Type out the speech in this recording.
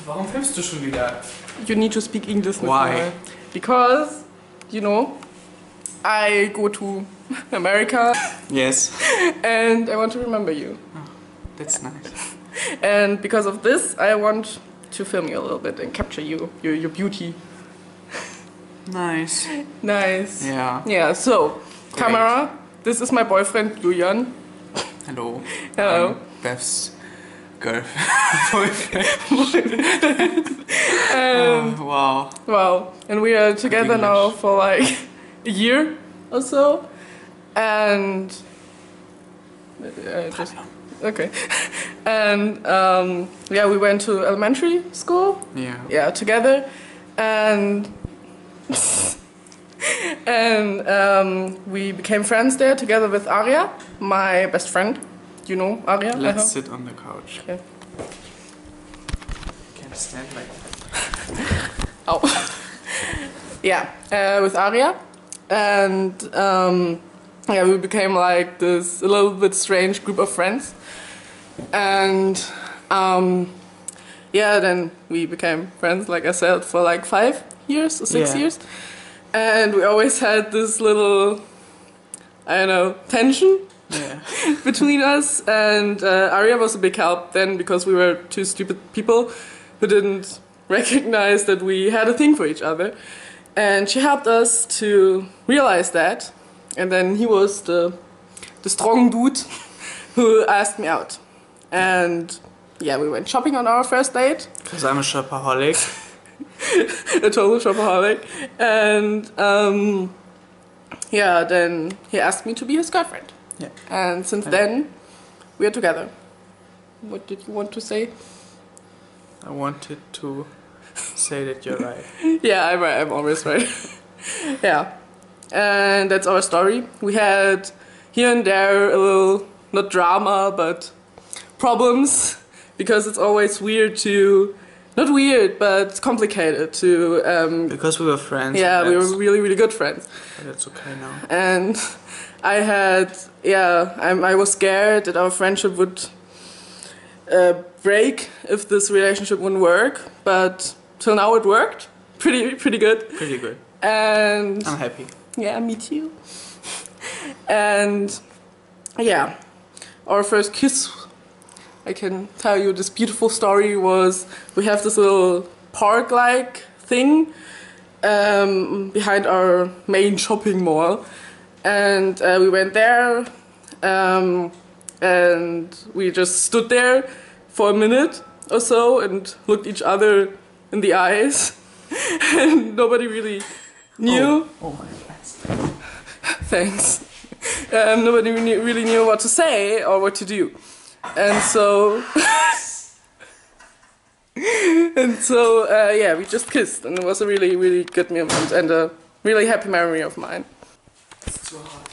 Warum filmst du schon wieder? You need to speak English. Why? Because, you know, I go to America. Yes. And I want to remember you. Oh, that's nice. And because of this, I want to film you a little bit and capture you, your beauty. Nice. Nice. Yeah. Yeah, so, Great. camera, this is my boyfriend, Julian. Hello. Hello. Beth's girlfriend. Wow. Wow. And we are together now for like a year or so. And okay. And yeah, we went to elementary school. Yeah. Yeah, together. And we became friends there together with Arya, my best friend. You know Arya? Let's sit on the couch. Okay. Can stand like Oh. Yeah, with Arya. And yeah, we became like this a little bit strange group of friends. And yeah, then we became friends, like I said, for like 5 years or 6 years. And we always had this little, I don't know, tension between us. And Arya was a big help then because we were two stupid people who didn't recognize that we had a thing for each other. And she helped us to realize that. And then he was the strong dude who asked me out. And yeah, we went shopping on our first date. Because I'm a shopaholic. A total shopaholic. And yeah, then he asked me to be his girlfriend. Yeah. And since then, we are together. What did you want to say? I wanted to say that you're right. Yeah, I'm right. I'm always right. Yeah. And that's our story. We had here and there a little, not drama, but problems. Because it's always weird to, not weird, but complicated to... because we were friends. Yeah, we were really, really good friends. But that's okay now. And I had, yeah, I was scared that our friendship would break if this relationship wouldn't work. But till now it worked. Pretty good. Pretty good. And I'm happy. yeah, me too. And yeah, our first kiss, I can tell you this beautiful story was, we have this little park-like thing behind our main shopping mall. And we went there and we just stood there for a minute or so and looked each other in the eyes. And nobody really knew. Oh my goodness. Thanks. Nobody really knew what to say or what to do. And so... and so, yeah, we just kissed. And it was a really, really good moment and a really happy memory of mine. It's too hot.